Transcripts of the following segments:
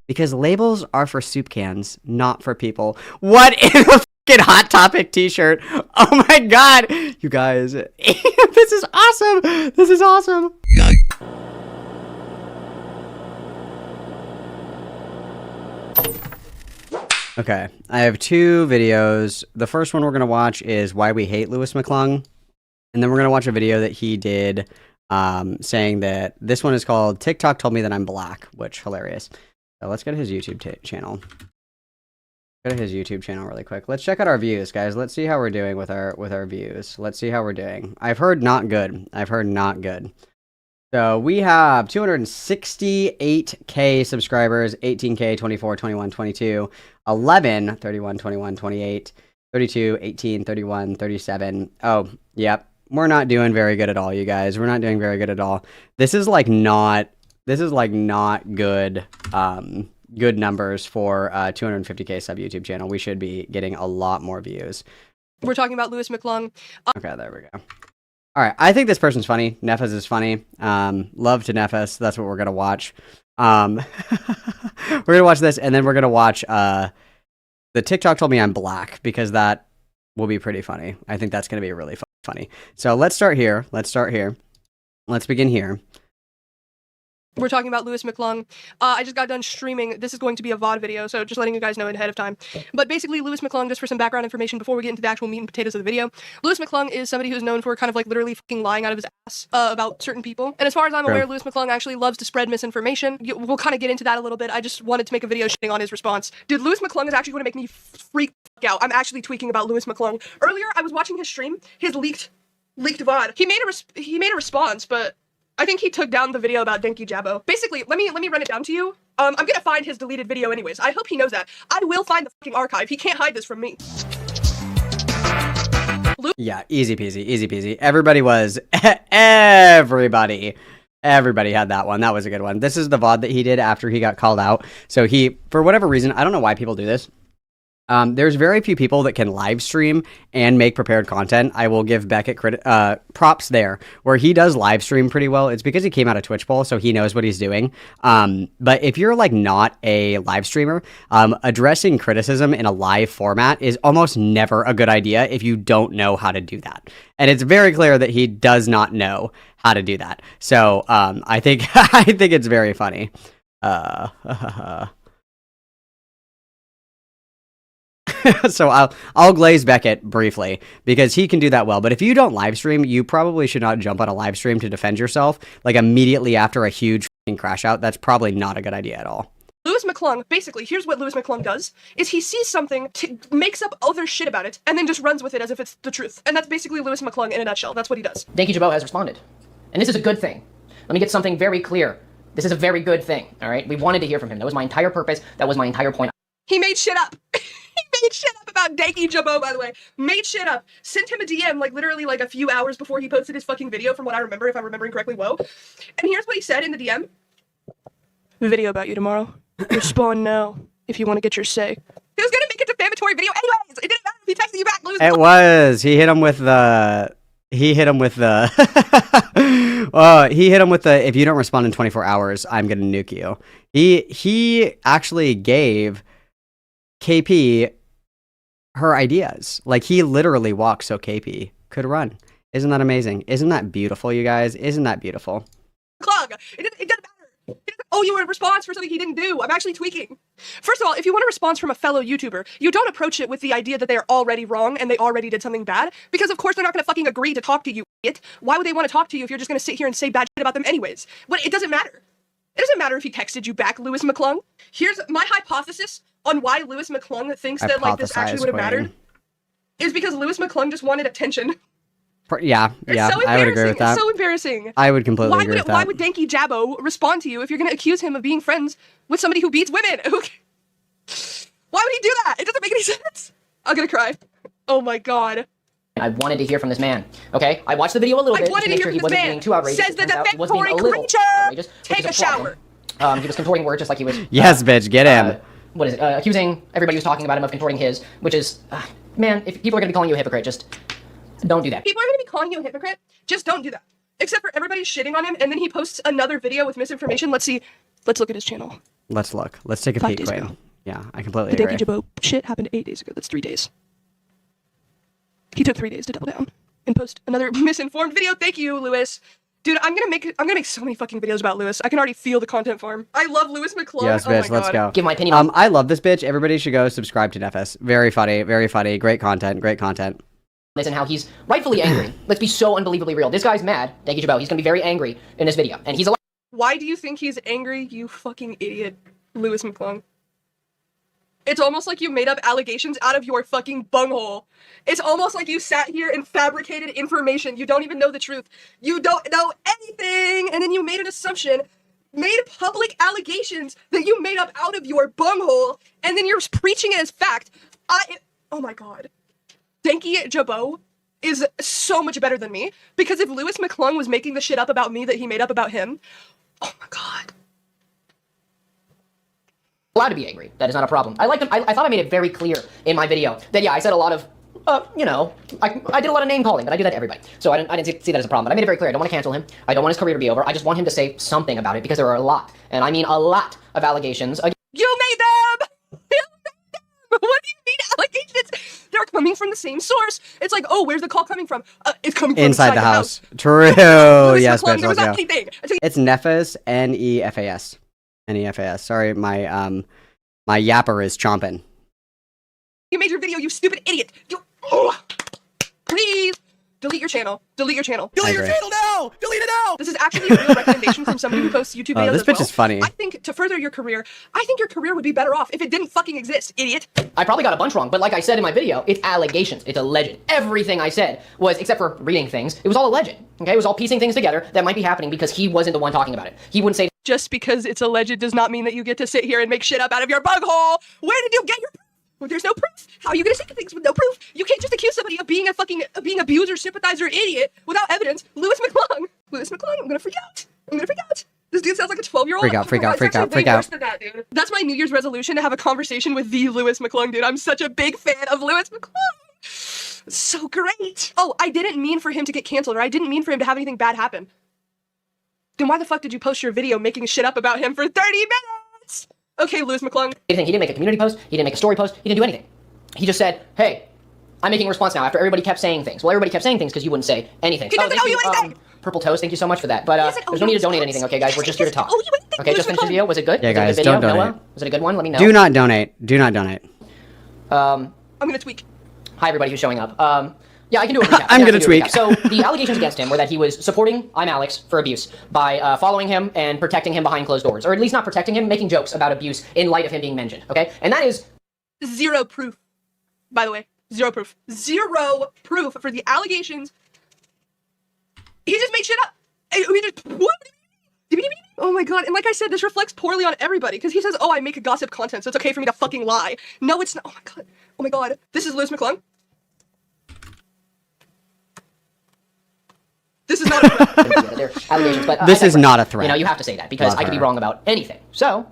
Because labels are for soup cans, not for people. What in a fucking Hot Topic t-shirt? Oh my god! You guys, this is awesome! This is awesome! Okay, I have two videos. The first one we're going to watch is Why We Hate Louis McClung. And then we're going to watch a video that he did saying that this one is called TikTok Told Me That I'm Black, which hilarious. So let's go to his YouTube channel. Go to his YouTube channel really quick. Let's check out our views, guys. Let's see how we're doing with our views. Let's see how we're doing. I've heard not good. I've heard not good. So we have 268K subscribers, 18K, 24, 21, 22, 11, 31, 21, 28, 32, 18, 31, 37. Oh, yep. We're not doing very good at all, you guys. We're not doing very good at all. This is like not good good numbers for 250K sub YouTube channel. We should be getting a lot more views. We're talking about Louis McClung. Okay, there we go. All right, I think this person's funny. Nefes is funny. Love to Nefes. That's what we're gonna watch. We're gonna watch this, and then we're gonna watch the TikTok Told Me I'm Black, because that will be pretty funny. I think that's gonna be really funny. So let's start here. Let's begin here. We're talking about Louis McClung. I just got done streaming. This is going to be a VOD video, so just letting you guys know ahead of time. But basically, Louis McClung, just for some background information before we get into the actual meat and potatoes of the video, Louis McClung is somebody who's known for kind of like literally fucking lying out of his ass about certain people. And as far as I'm aware, Louis McClung actually loves to spread misinformation. We'll kind of get into that a little bit. I just wanted to make a video shitting on his response. Dude, Louis McClung is actually going to make me freak out. I'm actually tweaking about Louis McClung. Earlier, I was watching his stream, his leaked VOD. He made a response, but I think he took down the video about Denki Jabo. Basically, let me run it down to you. I'm gonna find his deleted video anyways. I hope he knows that. I will find the fucking archive. He can't hide this from me. Yeah, easy peasy, easy peasy. Everybody had that one. That was a good one. This is the VOD that he did after he got called out. So he, for whatever reason, I don't know why people do this. There's very few people that can live stream and make prepared content. I will give Beckett props there. Where he does live stream pretty well, it's because he came out of Twitch Bowl, so he knows what he's doing. But if you're like not a live streamer, addressing criticism in a live format is almost never a good idea if you don't know how to do that. And it's very clear that he does not know how to do that. So I think it's very funny. So I'll glaze Beckett briefly because he can do that well. But if you don't live stream, you probably should not jump on a live stream to defend yourself like immediately after a huge crash out. That's probably not a good idea at all. Louis McClung, basically, here's what Louis McClung does, is he sees something, makes up other shit about it, and then just runs with it as if it's the truth. And that's basically Louis McClung in a nutshell. That's what he does. Denki Jabo has responded. And this is a good thing. Let me get something very clear. This is a very good thing, all right? We wanted to hear from him. That was my entire purpose. That was my entire point. He made shit up. He made shit up about Denki Jabo, by the way. Made shit up. Sent him a DM, like, literally, like, a few hours before he posted his fucking video, from what I remember, if I'm remembering correctly, whoa. And here's what he said in the DM. Video about you tomorrow. Respond now, if you want to get your say. He was gonna make a defamatory video anyways! It didn't matter if he texted you back, Louis. It was. He hit him with the... He hit him with the... if you don't respond in 24 hours, I'm gonna nuke you. He actually gave KP her ideas. Like, he literally walked so KP could run. Isn't that amazing? Isn't that beautiful, you guys? Isn't that beautiful? Clog. It doesn't matter. He doesn't owe you a response for something he didn't do. I'm actually tweaking. First of all, if you want a response from a fellow YouTuber, you don't approach it with the idea that they are already wrong and they already did something bad, because of course they're not going to fucking agree to talk to you, idiot. Why would they want to talk to you if you're just going to sit here and say bad shit about them anyways? But it doesn't matter. It doesn't matter if he texted you back, Louis McClung. Here's my hypothesis on why Louis McClung thinks that, like, this actually would have mattered. Is because Louis McClung just wanted attention. Yeah, I would agree with that. It's so embarrassing. I would completely agree with that. Why would Denki Jabo respond to you if you're going to accuse him of being friends with somebody who beats women? Why would he do that? It doesn't make any sense. I'm going to cry. Oh my god. I wanted to hear from this man, okay? I watched the video a little bit to make sure he wasn't being too outrageous. Says the defamatory creature! Take a shower! He was contorting words just like he was... Yes, bitch, get him. What is it? Accusing everybody who's talking about him of contorting his, which is... man, if people are going to be calling you a hypocrite, just don't do that. People are going to be calling you a hypocrite? Just don't do that. Except for everybody shitting on him, and then he posts another video with misinformation. Let's see. Let's look at his channel. Let's look. Let's take a 5 peek, days Queen. ago. Yeah, I completely The agree. Danky Jabo shit happened 8 days ago. That's 3 days. He took 3 days to double down and post another misinformed video. Thank you, Lewis. Dude, I'm gonna make so many fucking videos about Lewis. I can already feel the content farm. I love Lewis McClung. Yes, Oh my bitch, let's God. go. Give my opinion on. I love this bitch. Everybody should go subscribe to Nefes. Very funny, great content, great content. This and how he's rightfully angry. Let's be so unbelievably real. This guy's mad. Thank you, Jabo. He's gonna be very angry in this video, and he's allowed. Why do you think he's angry, you fucking idiot, Lewis McClung? It's almost like you made up allegations out of your fucking bunghole. It's almost like you sat here and fabricated information. You don't even know the truth. You don't know anything, and then you made an assumption, made public allegations that you made up out of your bunghole, and then you're preaching it as fact. Oh my God. Danky Jabo is so much better than me, because if Lewis McClung was making the shit up about me that he made up about him, oh my God. Allowed to be angry. That is not a problem. I like them. I thought I made it very clear in my video that yeah, I said a lot of, you know, I did a lot of name calling, but I do that to everybody. So I didn't see that as a problem. But I made it very clear. I don't want to cancel him. I don't want his career to be over. I just want him to say something about it because there are a lot, and I mean a lot of allegations. You made them! You made them! What do you mean allegations? They're coming from the same source. It's like, oh, where's the call coming from? It's coming from Inside the house. True. Lewis Yes, McClung, bitch, there was let's go. not anything. It's Nefes, Nefas. Nefas. Sorry, my yapper is chomping. You made your video, you stupid idiot. Please delete your channel. Delete your channel. Delete your channel now! Delete it now! This is actually a real recommendation from somebody who posts YouTube videos This as bitch well. is funny. I think to further your career, I think your career would be better off if it didn't fucking exist, idiot. I probably got a bunch wrong, but like I said in my video, it's allegations. It's alleged. Everything I said was, except for reading things, it was all alleged. Okay, it was all piecing things together that might be happening because he wasn't the one talking about it. He wouldn't say. Just because it's alleged does not mean that you get to sit here and make shit up out of your bunghole. Where did you get your proof? Well, there's no proof. How are you gonna say things with no proof? You can't just accuse somebody of being a fucking abuser, sympathizer, idiot without evidence. Lewis McClung. Lewis McClung. I'm gonna freak out. I'm gonna freak out. This dude sounds like a 12-year-old. Freak out, freak out, freak out, freak out. That's my New Year's resolution, to have a conversation with the Lewis McClung, dude. I'm such a big fan of Lewis McClung. So great. Oh, I didn't mean for him to get canceled, or I didn't mean for him to have anything bad happen. Then why the fuck did you post your video making shit up about him for 30 minutes? Okay, Lewis McClung. He didn't make a community post. He didn't make a story post. He didn't do anything. He just said, hey, I'm making a response now after everybody kept saying things. Well, everybody kept saying things because you wouldn't say anything. He doesn't owe you anything! Purple Toast, thank you so much for that. But there's no need to donate anything, okay, guys? We're just here to talk. Okay, just finished the video. Was it good? Yeah, Was it a guys, good video? don't donate. Noah? Was it a good one? Let me know. Do not donate. Do not donate. I'm gonna tweak. Hi, everybody who's showing up. Yeah, I can do a recap. I'm Yeah, I gonna can do a tweak. recap. So the allegations against him were that he was supporting I'm Alex for abuse by following him and protecting him behind closed doors, or at least not protecting him, making jokes about abuse in light of him being mentioned. Okay, and that is Zero proof. By the way, zero proof. Zero proof for the allegations. He just made shit up. He just. Oh my God. And like I said, this reflects poorly on everybody, because he says, oh, I make a gossip content, so it's okay for me to fucking lie. No, it's not. Oh my God. Oh my God. This is Lewis McClung. This is not a threat. they're allegations, but This I is digress. not a threat. You know, you have to say that because Love I could be her. wrong about anything. So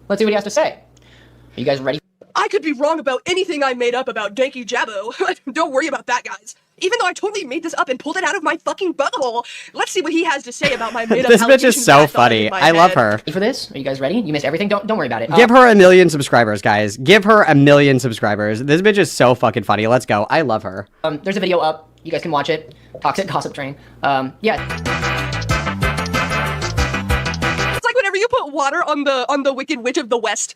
let's see what he has to say. Are you guys ready? I could be wrong about anything I made up about Danky Jabo. Don't worry about that, guys. Even though I totally made this up and pulled it out of my fucking butthole. Let's see what he has to say about my made-up This bitch allegations is that so I thought of in funny. my I love head. her. Ready for this? Are you guys ready? You missed everything. Don't worry about it. Give her 1 million subscribers, guys. Give her 1 million subscribers. This bitch is so fucking funny. Let's go. I love her. There's a video up. You guys can watch it. Toxic Gossip Train. Yeah. It's like whenever you put water on the Wicked Witch of the West.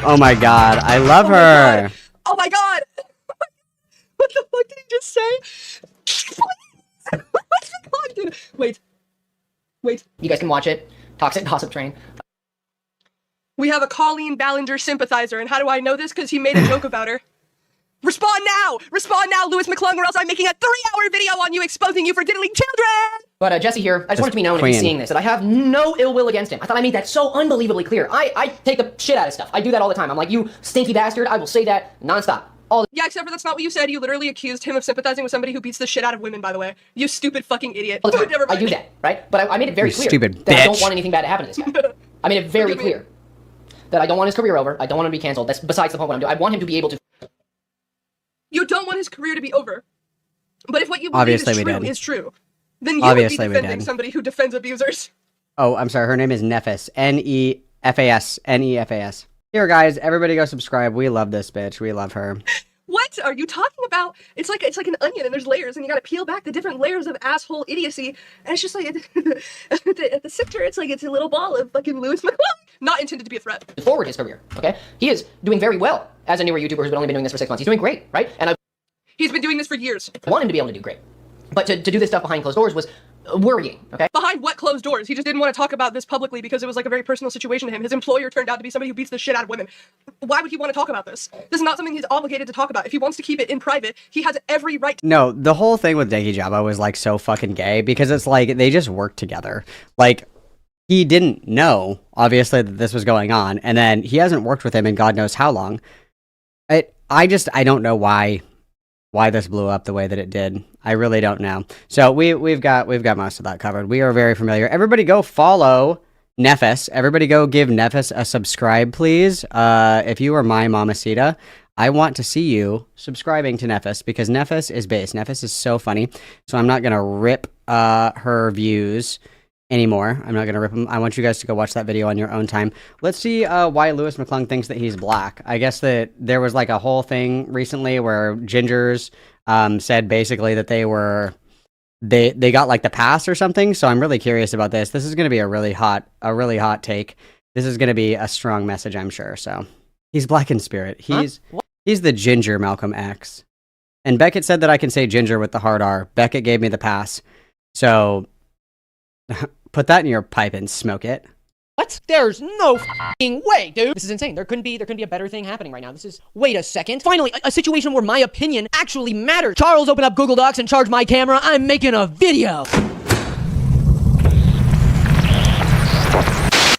Oh my God. I love Oh my her. God. Oh my God. What the fuck did he just say? What's the fuck, dude? Wait. You guys can watch it. Toxic Gossip Train. We have a Colleen Ballinger sympathizer, and how do I know this? Because he made a joke about her. Respond now! Respond now, Lewis McClung, or else I'm making a 3-hour video on you exposing you for diddling children! But Jesse here, I just want it to be known if he's queen. seeing this, that I have no ill will against him. I thought I made that so unbelievably clear. I take the shit out of stuff. I do that all the time. I'm like, you stinky bastard, I will say that nonstop. All the Yeah, except for that's not what you said. You literally accused him of sympathizing with somebody who beats the shit out of women, by the way. You stupid fucking idiot. all the time. Never I mind. do that, right? But I made it very You clear stupid that I don't bitch. want anything bad to happen to this guy. I made it very Forgive me. clear that I don't want his career over. I don't want him to be canceled. That's besides the point what I'm doing. I want him to be able to. You don't want his career to be over. But if what you believe Obviously we is true did. is true, then you Obviously would we be defending did. somebody who defends abusers. Oh, I'm sorry. Her name is Nefas. Nefas. Nefas. Here, guys, everybody go subscribe. We love this bitch. We love her. What are you talking about? It's like an onion and there's layers and you gotta peel back the different layers of asshole idiocy. And it's just like, at the center, it's like it's a little ball of fucking Lewis McClung. Not intended to be a threat. Forward his career, okay? He is doing very well as a newer YouTuber who's only been doing this for 6 months. He's doing great, right? And I He's been doing this for years. want him to be able to do great. But to do this stuff behind closed doors was worrying, okay? Behind what closed doors? He just didn't want to talk about this publicly because it was like a very personal situation to him. His employer turned out to be somebody who beats the shit out of women. Why would he want to talk about this? This is not something he's obligated to talk about. If he wants to keep it in private, he has every right to. No, the whole thing with Denki Jabo was like so fucking gay because it's like they just work together. Like, he didn't know, obviously, that this was going on, and then he hasn't worked with him in God knows how long. I don't know why this blew up the way that it did. I really don't know. So we've got most of that covered. We are very familiar. Everybody go follow Nefas. Everybody go give Nefas a subscribe, please. If you are my mamacita, I want to see you subscribing to Nefas because Nefas is base. Nefas is so funny. So I'm not gonna rip her views anymore. I'm not gonna rip them. I want you guys to go watch that video on your own time. Let's see why Lewis McClung thinks that he's black. I guess that there was like a whole thing recently where gingers said basically that they got like the pass or something. So I'm really curious about this. This is gonna be a really hot take. This is gonna be a strong message, I'm sure. So he's black in spirit. He's the ginger Malcolm X. And Beckett said that I can say ginger with the hard R. Beckett gave me the pass. So put that in your pipe and smoke it. What? There's no f***ing way, dude. This is insane. There couldn't be a better thing happening right now. This is, wait a second. Finally, a situation where my opinion actually matters. Charles, open up Google Docs and charge my camera. I'm making a video.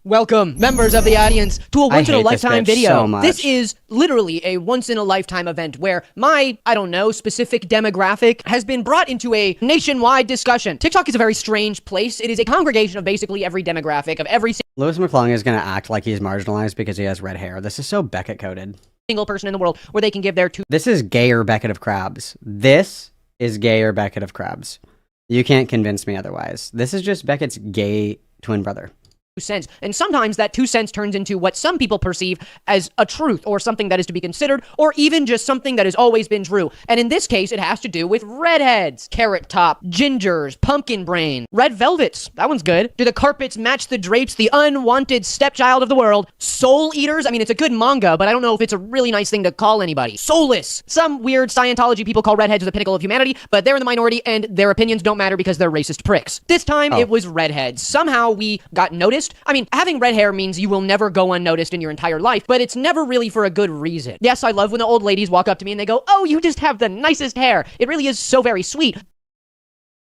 Welcome, members of the audience, to a once-in-a-lifetime video. So much. This is literally a once-in-a-lifetime event where my, I don't know, specific demographic has been brought into a nationwide discussion. TikTok is a very strange place. It is a congregation of basically every demographic, of every Lewis McClung is going to act like he's marginalized because he has red hair. This is so Beckett coded. single person in the world where they can give their This is gayer Beckett of Crabs. This is gayer Beckett of Crabs. You can't convince me otherwise. This is just Beckett's gay twin brother. 2 cents. And sometimes that 2 cents turns into what some people perceive as a truth or something that is to be considered or even just something that has always been true. And in this case, it has to do with redheads, carrot top, gingers, pumpkin brain, red velvets. That one's good. Do the carpets match the drapes? The unwanted stepchild of the world. Soul eaters? I mean, it's a good manga, but I don't know if it's a really nice thing to call anybody. Soulless. Some weird Scientology people call redheads the pinnacle of humanity, but they're in the minority and their opinions don't matter because they're racist pricks. This time, it was redheads. Somehow we got noticed. I mean, having red hair means you will never go unnoticed in your entire life, but it's never really for a good reason. Yes, I love when the old ladies walk up to me and they go, "Oh, you just have the nicest hair." It really is so very sweet.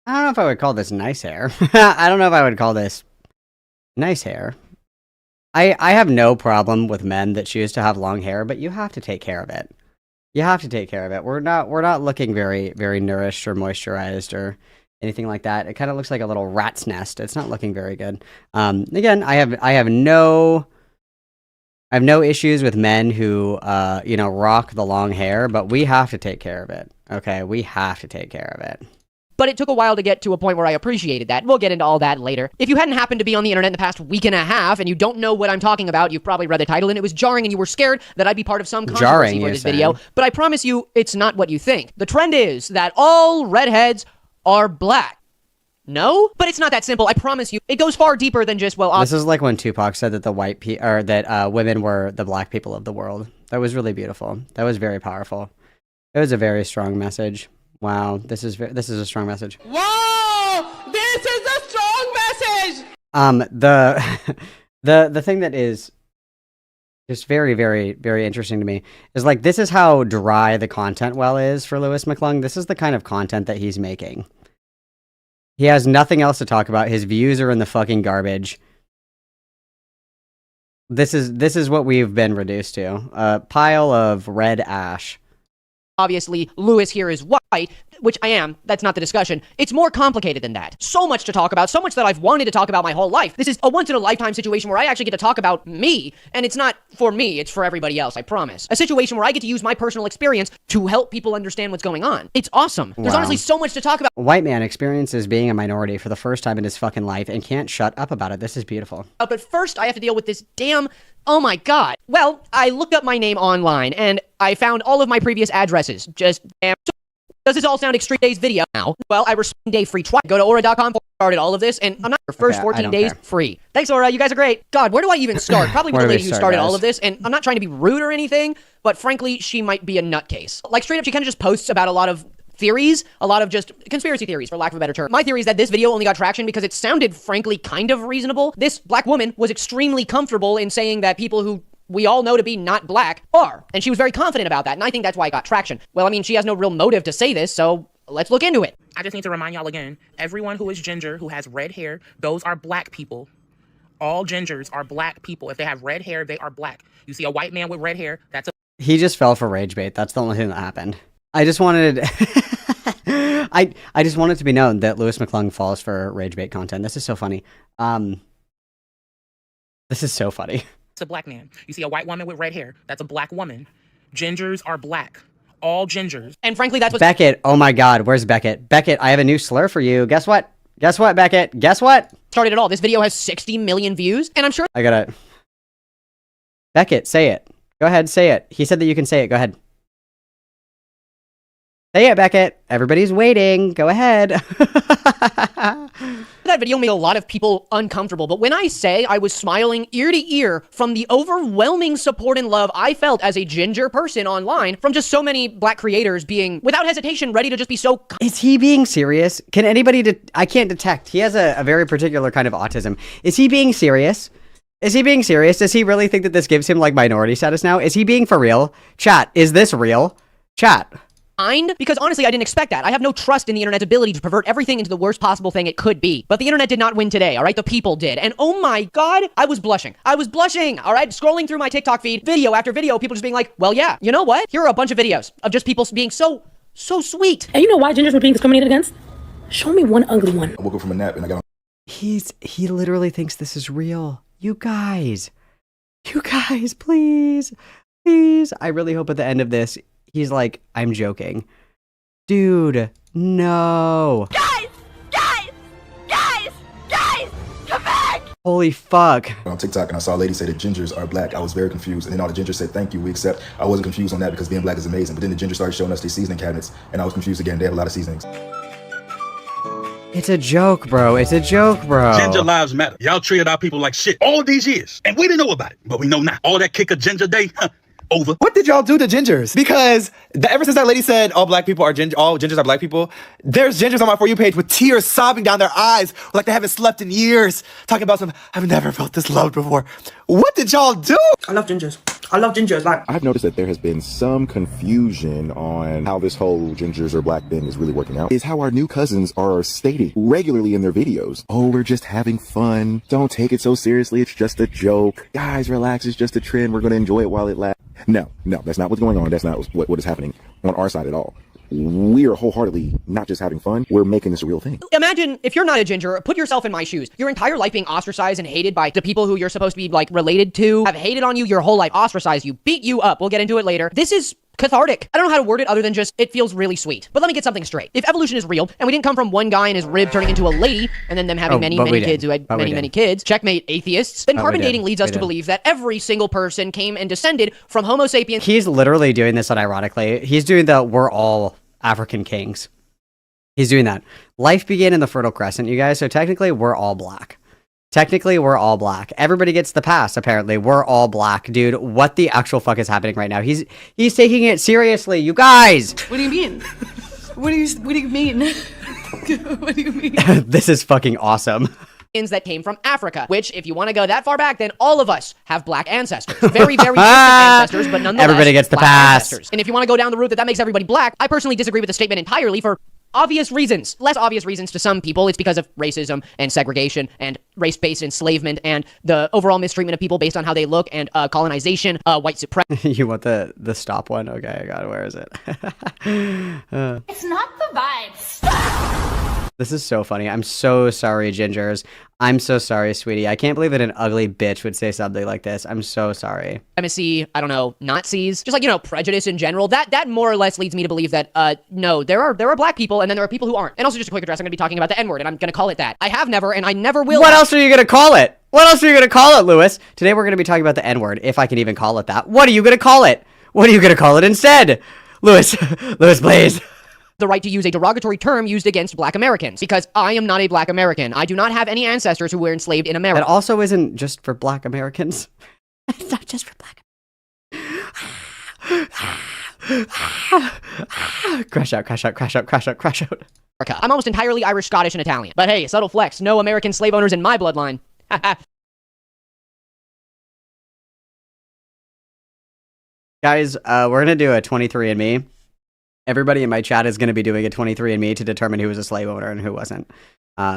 I don't know if I would call this nice hair. I don't know if I would call this nice hair. I have no problem with men that choose to have long hair, but you have to take care of it. You have to take care of it. We're not looking very, very nourished or moisturized or anything like that. It kind of looks like a little rat's nest. It's not looking very good. Again, I have no issues with men who rock the long hair, but we have to take care of it. Okay, we have to take care of it. But it took a while to get to a point where I appreciated that. We'll get into all that later. If you hadn't happened to be on the internet in the past week and a half and you don't know what I'm talking about, you've probably read the title and it was jarring and you were scared that I'd be part of some controversy for this video. But I promise you, it's not what you think. The trend is that all redheads are black. No? But it's not that simple. I promise you. It goes far deeper than just, well, this is like when Tupac said that women were the black people of the world. That was really beautiful. That was very powerful. It was a very strong message. Wow, this is a strong message. Wow, this is a strong message. The thing that is just very, very, very interesting to me is like this is how dry the content well is for Lewis McClung. This is the kind of content that he's making. He has nothing else to talk about. His views are in the fucking garbage. This is what we've been reduced to. A pile of red ash. obviously Lewis here is white, which I am. That's not the discussion. It's more complicated than that. So much to talk about, so much that I've wanted to talk about my whole life. This is a once-in-a-lifetime situation where I actually get to talk about me, and it's not for me, it's for everybody else, I promise. A situation where I get to use my personal experience to help people understand what's going on. It's awesome. There's honestly so much to talk about. White man experiences being a minority for the first time in his fucking life and can't shut up about it. This is beautiful. But first, I have to deal with this damn... Oh my god. Well, I looked up my name online, and I found all of my previous addresses. Just damn... Does this all sound extreme days video now? Well, I respect day free twice. Go to aura.com, started all of this, and I'm not your first 14 days free. Thanks, Aura. You guys are great. God, where do I even start? Probably with the lady who started all of this, and I'm not trying to be rude or anything, but frankly, she might be a nutcase. Like, straight up, she kind of just posts about a lot of theories, a lot of just conspiracy theories, for lack of a better term. My theory is that this video only got traction because it sounded, frankly, kind of reasonable. This black woman was extremely comfortable in saying that people who we all know to be not black are. And she was very confident about that, and I think that's why it got traction. Well, I mean, she has no real motive to say this, so let's look into it. I just need to remind y'all again, everyone who is ginger, who has red hair, those are black people. All gingers are black people. If they have red hair, they are black. You see a white man with red hair, that's a... He just fell for rage bait. That's the only thing that happened. I just wanted... I just want it to be known that Louis McClung falls for rage bait content. This is so funny. This is so funny. It's a black man. You see a white woman with red hair, that's a black woman. Gingers are black. All gingers. And frankly, that's what... Beckett, oh my god, where's Beckett? Beckett, I have a new slur for you. Guess what? Guess what, Beckett? Guess what? Started it all. This video has 60 million views, and I'm sure... I gotta... Beckett, say it. Go ahead, say it. He said that you can say it. Go ahead. Say it, Beckett. Everybody's waiting. Go ahead. That video made a lot of people uncomfortable, but when I say I was smiling ear to ear from the overwhelming support and love I felt as a ginger person online from just so many black creators being, without hesitation, ready to just be so... Is he being serious? Can anybody... I can't detect. He has a very particular kind of autism. Is he being serious? Is he being serious? Does he really think that this gives him, like, minority status now? Is he being for real? Chat, is this real? Chat. Because honestly, I didn't expect that. I have no trust in the internet's ability to pervert everything into the worst possible thing it could be. But the internet did not win today, all right? The people did. And oh my god, I was blushing. I was blushing, all right? Scrolling through my TikTok feed, video after video, people just being like, well, yeah, you know what? Here are a bunch of videos of just people being so sweet. And you know why gingers were being discriminated against? Show me one ugly one. I woke up from a nap and I got on. He literally thinks this is real. You guys, please. I really hope at the end of this, he's like, I'm joking. Dude, no. Guys, come back! Holy fuck. On TikTok and I saw a lady say that gingers are black. I was very confused. And then all the gingers said, thank you, we accept. I wasn't confused on that because being black is amazing. But then the gingers started showing us their seasoning cabinets and I was confused again. They have a lot of seasonings. It's a joke, bro. It's a joke, bro. Ginger lives matter. Y'all treated our people like shit all these years. And we didn't know about it. But we know now. All that kick of ginger day, over. What did y'all do to gingers? Because ever since that lady said all black people are all gingers are black people, there's gingers on my For You page with tears sobbing down their eyes like they haven't slept in years, talking about I've never felt this loved before. What did y'all do? I love gingers. I love gingers. Like, I've noticed that there has been some confusion on how this whole gingers or black thing is really working out. Is how our new cousins are stating regularly in their videos. Oh, we're just having fun. Don't take it so seriously. It's just a joke. Guys, relax. It's just a trend. We're going to enjoy it while it lasts. No, that's not what's going on. That's not what is happening on our side at all. We are wholeheartedly not just having fun, we're making this a real thing. Imagine if you're not a ginger, put yourself in my shoes. Your entire life being ostracized and hated by the people who you're supposed to be like related to, have hated on you your whole life, ostracized you, beat you up. We'll get into it later. This is cathartic. I don't know how to word it other than just, it feels really sweet. But let me get something straight. If evolution is real, and we didn't come from one guy and his rib turning into a lady, and then them having many kids who had many kids, checkmate atheists, then carbon dating leads us to believe that every single person came and descended from Homo sapiens. He's literally doing this unironically. He's doing the we're all African kings. He's doing that. Life began in the Fertile Crescent, you guys, so technically we're all black. Technically, we're all black. Everybody gets the pass, apparently. We're all black. Dude, what the actual fuck is happening right now? He's taking it seriously, you guys! What do you mean? What do you mean? What do you mean? This is fucking awesome. That came from Africa, which, if you want to go that far back, then all of us have black ancestors. Very, very distant ancestors, but nonetheless, everybody gets the black pass. Ancestors. And if you want to go down the route that makes everybody black, I personally disagree with the statement entirely for obvious reasons. Less obvious reasons to some people. It's because of racism and segregation and race-based enslavement and the overall mistreatment of people based on how they look and colonization, white supremacy. You want the stop one? Okay, I got it. Where is it? It's not the vibes. This is so funny. I'm so sorry, Gingers. I'm so sorry, sweetie. I can't believe that an ugly bitch would say something like this. I'm so sorry. I don't know, Nazis, just like, prejudice in general. That more or less leads me to believe that, no, there are black people and then there are people who aren't. And also just a quick address, I'm gonna be talking about the N-word and I'm gonna call it that. I have never and I never will. What else are you gonna call it? What else are you gonna call it, Lewis? Today we're gonna be talking about the N-word, if I can even call it that. What are you gonna call it? What are you gonna call it instead? Lewis, Lewis, please. The right to use a derogatory term used against black Americans, because I am not a black American. I do not have any ancestors who were enslaved in America. That also isn't just for black Americans. It's not just for black Crash out, crash out, crash out, crash out, crash out. I'm almost entirely Irish, Scottish, and Italian. But hey, subtle flex, no American slave owners in my bloodline. Guys, we're gonna do a 23andMe. Everybody in my chat is going to be doing a 23andMe to determine who was a slave owner and who wasn't.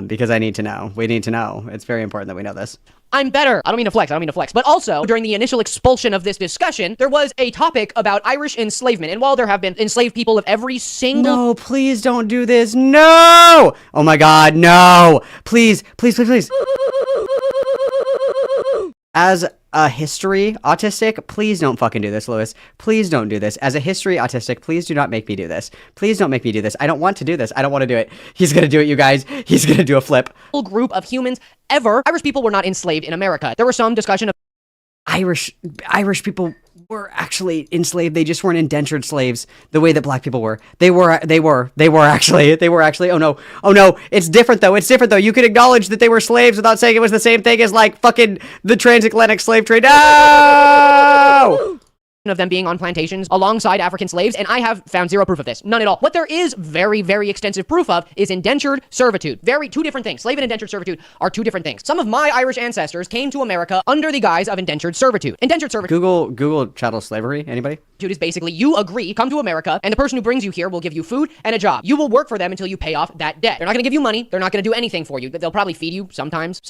Because I need to know. We need to know. It's very important that we know this. I'm better. I don't mean to flex. But also, during the initial expulsion of this discussion, there was a topic about Irish enslavement. And while there have been enslaved people of every single... No, please don't do this. No! Oh my god, no! Please, please, please, please. As a history autistic, please don't fucking do this, Lewis. Please don't do this. As a history autistic, please do not make me do this. Please don't make me do this. I don't want to do this. I don't want to do it. He's gonna do it, you guys. He's gonna do a flip. Group of humans ever. Irish people were not enslaved in America. There was some discussion of Irish people were actually enslaved. They just weren't indentured slaves the way that black people were. They were actually. Oh no. It's different though. You could acknowledge that they were slaves without saying it was the same thing as like fucking the transatlantic slave trade. No! of them being on plantations alongside African slaves, and I have found zero proof of this. None at all. What there is very, very extensive proof of is indentured servitude. Two different things. Slave and indentured servitude are two different things. Some of my Irish ancestors came to America under the guise of indentured servitude. Indentured servitude. Google chattel slavery. Anybody? Is basically you agree, come to America, and the person who brings you here will give you food and a job. You will work for them until you pay off that debt. They're not going to give you money. They're not going to do anything for you. They'll probably feed you sometimes,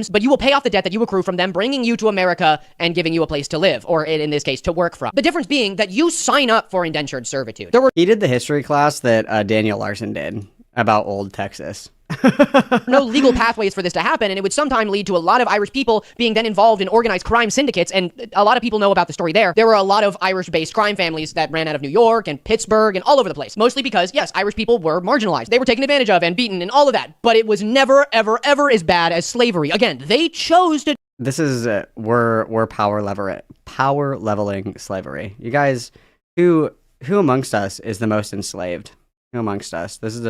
but you will pay off the debt that you accrue from them bringing you to America and giving you a place to live, or in this case, to work from. The difference being that you sign up for indentured servitude. He did the history class that Daniel Larson did about old Texas. No legal pathways for this to happen, and it would sometimes lead to a lot of Irish people being then involved in organized crime syndicates, and a lot of people know about the story there. There were a lot of Irish-based crime families that ran out of New York and Pittsburgh and all over the place, mostly because, yes, Irish people were marginalized. They were taken advantage of and beaten and all of that, but it was never, ever, ever as bad as slavery. Again, they chose to... This is, we're power leveling slavery. You guys, who amongst us is the most enslaved? Who amongst us? This is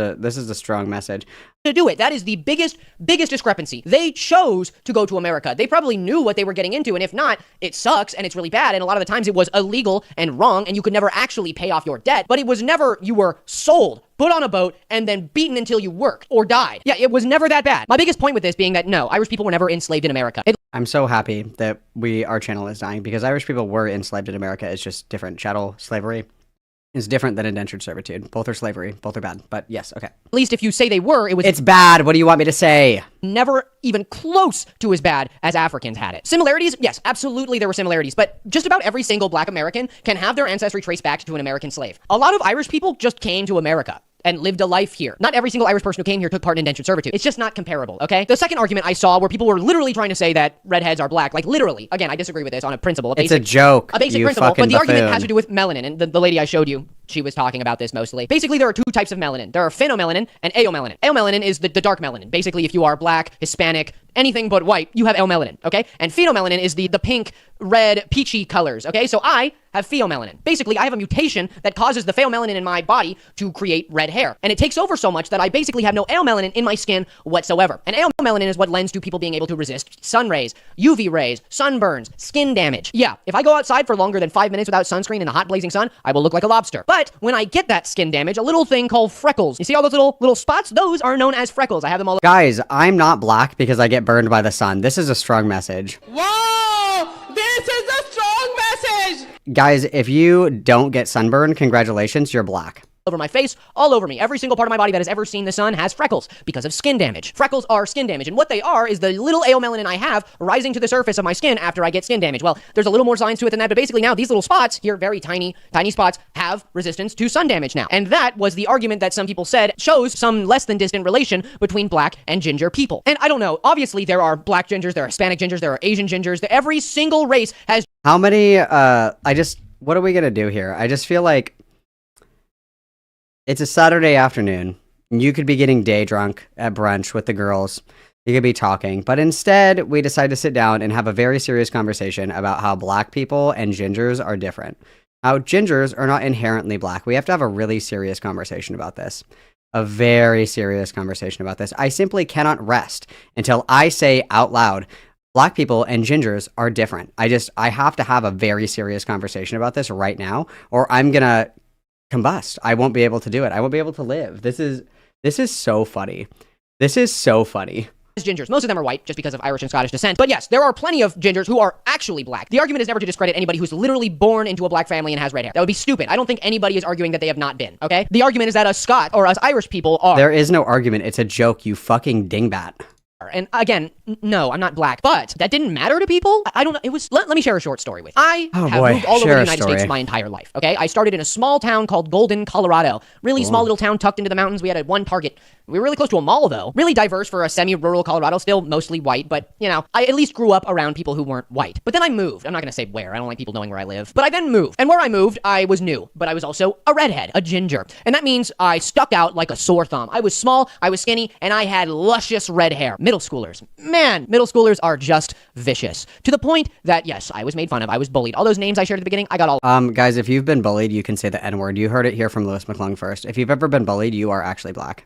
a strong message. To do it. That is the biggest discrepancy. They chose to go to America. They probably knew what they were getting into, and if not, it sucks and it's really bad, and a lot of the times it was illegal and wrong, and you could never actually pay off your debt, but it was never you were sold, put on a boat, and then beaten until you worked or died. Yeah, it was never that bad. My biggest point with this being that no, Irish people were never enslaved in America. I'm so happy that our channel is dying, because Irish people were enslaved in America. It's just different. Chattel slavery is different than indentured servitude. Both are slavery. Both are bad. But yes, okay. At least if you say they were, it's bad. What do you want me to say? Never even close to as bad as Africans had it. Similarities? Yes, absolutely there were similarities. But just about every single black American can have their ancestry traced back to an American slave. A lot of Irish people just came to America and lived a life here. Not every single Irish person who came here took part in indentured servitude. It's just not comparable, okay? The second argument I saw where people were literally trying to say that redheads are black, like literally, again, I disagree with this on a principle. It's a joke. A basic principle, but the argument has to do with melanin, and the lady I showed you, she was talking about this mostly. Basically, there are two types of melanin. There are phenomelanin and eomelanin. Eomelanin is the dark melanin. Basically, if you are black, Hispanic, anything but white, you have eomelanin, okay? And phenomelanin is the pink, red, peachy colors, okay? So I have pheomelanin. Basically, I have a mutation that causes the pheomelanin in my body to create red hair. And it takes over so much that I basically have no eomelanin in my skin whatsoever. And eomelanin is what lends to people being able to resist sun rays, UV rays, sunburns, skin damage. Yeah, if I go outside for longer than 5 minutes without sunscreen in the hot blazing sun, I will look like a lobster. But when I get that skin damage, a little thing called freckles. You see all those little spots? Those are known as freckles. I have them all. Guys, I'm not black because I get burned by the sun. This is a strong message. Wow! This is a strong message! Guys, if you don't get sunburned, congratulations, you're black. over my face, all over me. Every single part of my body that has ever seen the sun has freckles because of skin damage. Freckles are skin damage, and what they are is the little melanin I have rising to the surface of my skin after I get skin damage. Well, there's a little more science to it than that, but basically now these little spots here, very tiny spots, have resistance to sun damage now. And that was the argument that some people said shows some less than distant relation between black and ginger people. And I don't know, obviously there are black gingers, there are Hispanic gingers, there are Asian gingers, every single race has... How many, what are we gonna do here? I just feel like it's a Saturday afternoon. You could be getting day drunk at brunch with the girls. You could be talking. But instead, we decide to sit down and have a very serious conversation about how black people and gingers are different. How gingers are not inherently black. We have to have a really serious conversation about this. A very serious conversation about this. I simply cannot rest until I say out loud, black people and gingers are different. I have to have a very serious conversation about this right now, or I'm gonna combust. I won't be able to do it. I won't be able to live. This is so funny. This is so funny. Gingers. Most of them are white just because of Irish and Scottish descent. But yes, there are plenty of gingers who are actually black. The argument is never to discredit anybody who's literally born into a black family and has red hair. That would be stupid. I don't think anybody is arguing that they have not been, okay? The argument is that us Scot or us Irish people are. There is no argument. It's a joke, you fucking dingbat. And again, no, I'm not black, but that didn't matter to people. I don't know. It was. Let me share a short story with you. I have moved all over the United States my entire life. Okay, I started in a small town called Golden, Colorado. Really small little town tucked into the mountains. We had one Target. We were really close to a mall, though. Really diverse for a semi-rural Colorado. Still mostly white, but you know, I at least grew up around people who weren't white. But then I moved. I'm not gonna say where. I don't like people knowing where I live. But I then moved, and where I moved, I was new, but I was also a redhead, a ginger, and that means I stuck out like a sore thumb. I was small, I was skinny, and I had luscious red hair. Middle schoolers. Man, middle schoolers are just vicious. To the point that, yes, I was made fun of. I was bullied. All those names I shared at the beginning, I got all... Guys, if you've been bullied, you can say the N-word. You heard it here from Louis McClung first. If you've ever been bullied, you are actually black.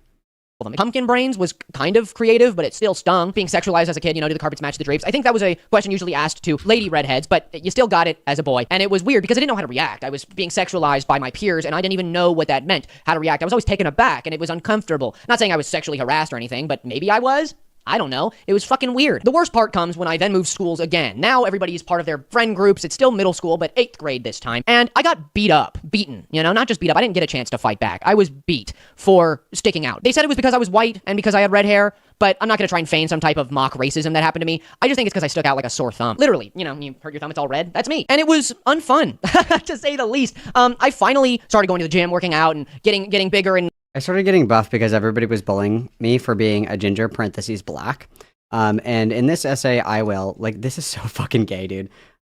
Pumpkin brains was kind of creative, but it still stung. Being sexualized as a kid, you know, do the carpets match the drapes? I think that was a question usually asked to lady redheads, but you still got it as a boy. And it was weird because I didn't know how to react. I was being sexualized by my peers, and I didn't even know what that meant, how to react. I was always taken aback, and it was uncomfortable. Not saying I was sexually harassed or anything, but maybe I was. I don't know. It was fucking weird. The worst part comes when I then moved schools again. Now everybody's part of their friend groups. It's still middle school, but 8th grade this time. And I got beaten, you know, not just beat up. I didn't get a chance to fight back. I was beat for sticking out. They said it was because I was white and because I had red hair, but I'm not going to try and feign some type of mock racism that happened to me. I just think it's because I stuck out like a sore thumb. Literally, you know, you hurt your thumb, it's all red. That's me. And it was unfun, to say the least. I finally started going to the gym, working out, and getting bigger. And I started getting buff because everybody was bullying me for being a ginger, parentheses, black. And in this essay, I will, like, this is so fucking gay, dude.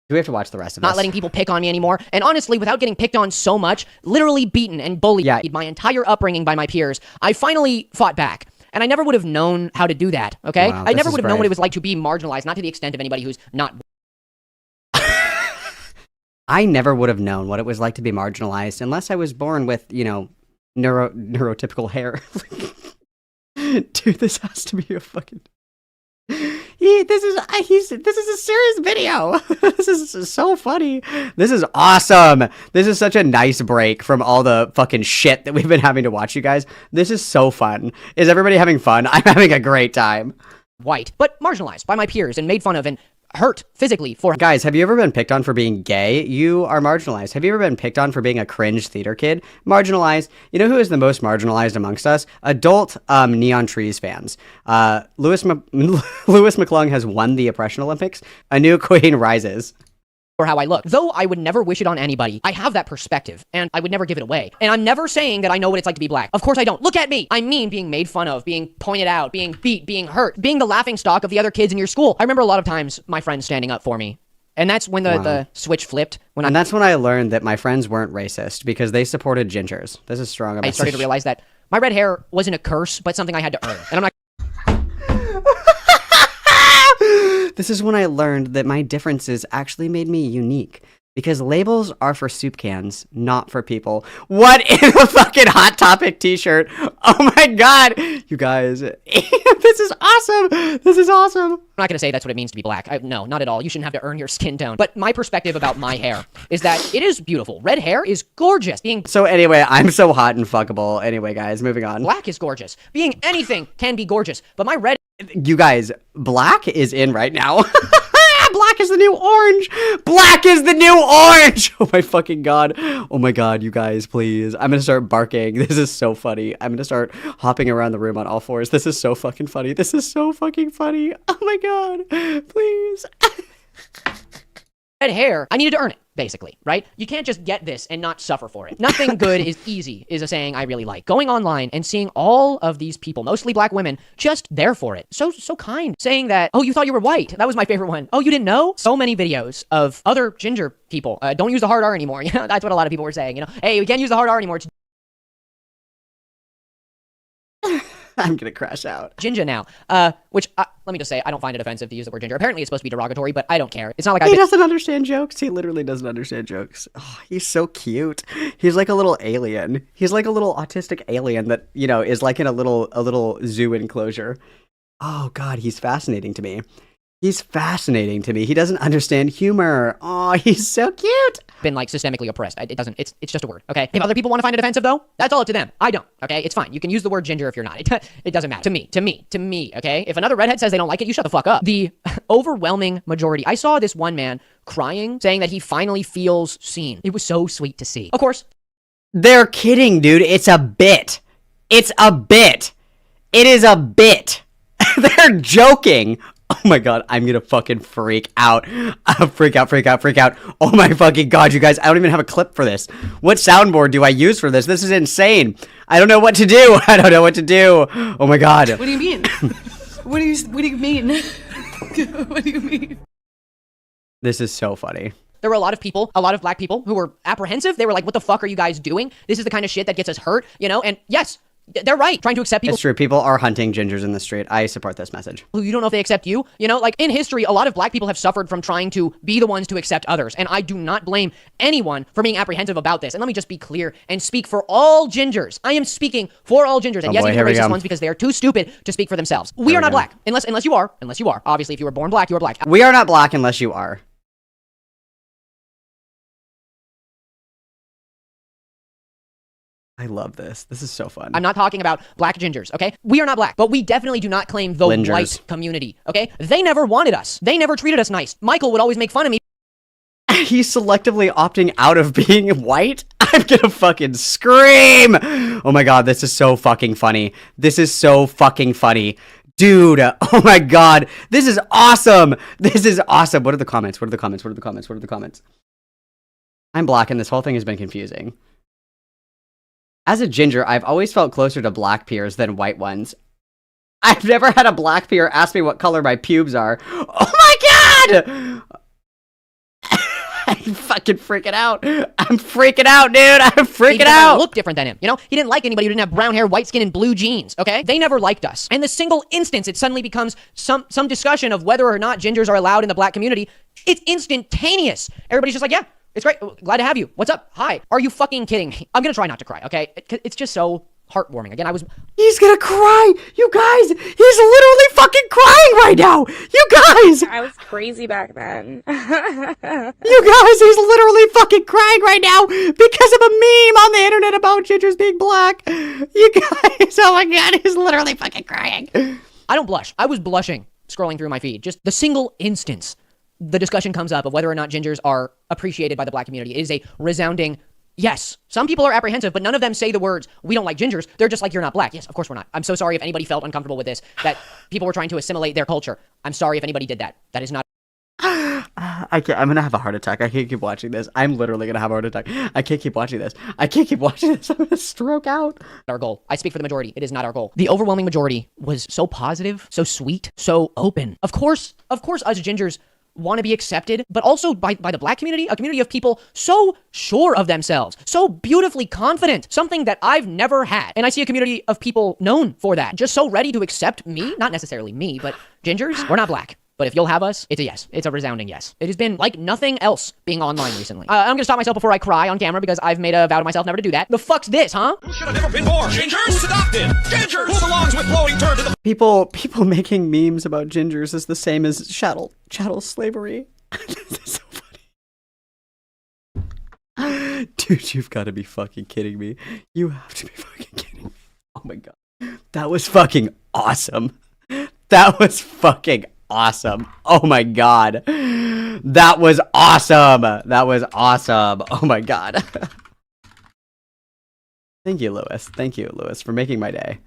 Do we have to watch the rest of this? Not letting people pick on me anymore. And honestly, without getting picked on so much, literally beaten and bullied my entire upbringing by my peers, I finally fought back. And I never would have known how to do that, okay? Wow, I never would have known what it was like to be marginalized, not to the extent of anybody who's not... I never would have known what it was like to be marginalized unless I was born with, you know, neurotypical hair. Dude, this has to be a fucking... This is a serious video. This is so funny. This is awesome. This is such a nice break from all the fucking shit that we've been having to watch, you guys. This is so fun. Is everybody having fun? I'm having a great time. White, but marginalized by my peers and made fun of and hurt physically for... Guys, have you ever been picked on for being gay? You are marginalized. Have you ever been picked on for being a cringe theater kid? Marginalized. You know who is the most marginalized amongst us? Adult Neon Trees fans. Louis McClung has won the Oppression Olympics. A new queen rises. Or how I look. Though I would never wish it on anybody, I have that perspective, and I would never give it away. And I'm never saying that I know what it's like to be black. Of course I don't. Look at me! I mean being made fun of, being pointed out, being beat, being hurt, being the laughingstock of the other kids in your school. I remember a lot of times my friends standing up for me. And that's when the switch flipped. And that's when I learned that my friends weren't racist, because they supported gingers. This is strong. I started to realize that my red hair wasn't a curse, but something I had to earn. And I'm not... This is when I learned that my differences actually made me unique. Because labels are for soup cans, not for people. What in a fucking Hot Topic t-shirt? Oh my god! You guys, this is awesome! This is awesome! I'm not gonna say that's what it means to be black. No, not at all. You shouldn't have to earn your skin tone. But my perspective about my hair is that it is beautiful. Red hair is gorgeous. So anyway, I'm so hot and fuckable. Anyway, guys, moving on. Black is gorgeous. Being anything can be gorgeous. But my red... You guys, black is in right now. Black is the new orange. Black is the new orange. Oh my fucking God. Oh my God, you guys, please. I'm gonna start barking. This is so funny. I'm gonna start hopping around the room on all fours. This is so fucking funny. This is so fucking funny. Oh my God, please. Red hair, I needed to earn it, basically, right? You can't just get this and not suffer for it. Nothing good is easy, is a saying I really like. Going online and seeing all of these people, mostly black women, just there for it. So kind. Saying that, oh, you thought you were white. That was my favorite one. Oh, you didn't know? So many videos of other ginger people. Don't use the hard R anymore. You know, that's what a lot of people were saying. You know, hey, we can't use the hard R anymore. I'm gonna crash out. Ginger now, which let me just say, I don't find it offensive to use the word ginger. Apparently, it's supposed to be derogatory, but I don't care. It's not like he doesn't understand jokes. He literally doesn't understand jokes. Oh, he's so cute. He's like a little alien. He's like a little autistic alien that, you know, is like in a little zoo enclosure. Oh God, he's fascinating to me. He's fascinating to me. He doesn't understand humor. Oh, he's so cute. Been like systemically oppressed. It's just a word, okay? If other people want to find it offensive though, that's all up to them. I don't, okay? It's fine. You can use the word ginger if you're not. It doesn't matter. To me, okay? If another redhead says they don't like it, you shut the fuck up. The overwhelming majority. I saw this one man crying, saying that he finally feels seen. It was so sweet to see. Of course. They're kidding, dude. It's a bit. It's a bit. It is a bit. They're joking. Oh my God, I'm gonna fucking freak out. Freak out. Oh my fucking God, you guys, I don't even have a clip for this. What soundboard do I use for this? This is insane. I don't know what to do. Oh my God. What do you mean? What do you mean? What do you mean? This is so funny. There were a lot of people, a lot of black people who were apprehensive. They were like, what the fuck are you guys doing? This is the kind of shit that gets us hurt, you know? And yes, they're right. Trying to accept people. It's true. People are hunting gingers in the street. I support this message. You don't know if they accept you. You know, like in history, a lot of black people have suffered from trying to be the ones to accept others. And I do not blame anyone for being apprehensive about this. And let me just be clear and speak for all gingers. I am speaking for all gingers. And yes, even the racist ones, because they are too stupid to speak for themselves. We are not black. Unless you are. Obviously, if you were born black, you are black. We are not black unless you are. I love this. This is so fun. I'm not talking about black gingers, okay? We are not black, but we definitely do not claim the Lingers. white community, okay? They never wanted us. They never treated us nice. Michael would always make fun of me. He's selectively opting out of being white? I'm gonna fucking scream! Oh my God, this is so fucking funny. This is so fucking funny. Dude, oh my God, this is awesome! This is awesome! What are the comments? I'm black and this whole thing has been confusing. As a ginger, I've always felt closer to black peers than white ones. I've never had a black peer ask me what color my pubes are. Oh my God! I'm fucking freaking out. I'm freaking out, dude. I'm freaking out. Look different than him. You know, he didn't like anybody who didn't have brown hair, white skin, and blue jeans. Okay, they never liked us. And the single instance it suddenly becomes some discussion of whether or not gingers are allowed in the black community. It's instantaneous. Everybody's just like, yeah, it's great. Glad to have you. What's up? Hi. Are you fucking kidding me? I'm gonna try not to cry. Okay, it's just so heartwarming. Again, He's gonna cry! You guys! He's literally fucking crying right now! You guys! I was crazy back then. You guys, he's literally fucking crying right now because of a meme on the internet about gingers being black. You guys, oh my God, he's literally fucking crying. I don't blush. I was blushing scrolling through my feed. Just the single instance the discussion comes up of whether or not gingers are appreciated by the black community. It is a resounding yes. Some people are apprehensive, but none of them say the words, we don't like gingers. They're just like, you're not black. Yes, of course we're not. I'm so sorry if anybody felt uncomfortable with this, that people were trying to assimilate their culture. I'm sorry if anybody did that. That is not... I can't, I'm gonna have a heart attack. I can't keep watching this. I'm literally gonna have a heart attack. I can't keep watching this. I'm gonna stroke out. Our goal. I speak for the majority. It is not our goal. The overwhelming majority was so positive, so sweet, so open. Of course, us gingers want to be accepted, but also by the black community, a community of people so sure of themselves, so beautifully confident, something that I've never had. And I see a community of people known for that, just so ready to accept me, not necessarily me, but gingers, we're not black. But if you'll have us, it's a yes. It's a resounding yes. It has been like nothing else being online recently. I'm gonna stop myself before I cry on camera because I've made a vow to myself never to do that. The fuck's this, huh? Who should have never been born? Gingers? Who's adopted? Gingers? Who belongs with floating turd to the... People making memes about gingers is the same as chattel slavery. This is so funny. Dude, you've got to be fucking kidding me. You have to be fucking kidding me. Oh my God. That was fucking awesome. That was fucking awesome. Oh my God. That was awesome. That was awesome. Oh my god. Thank you, Lewis. Thank you, Lewis, for making my day.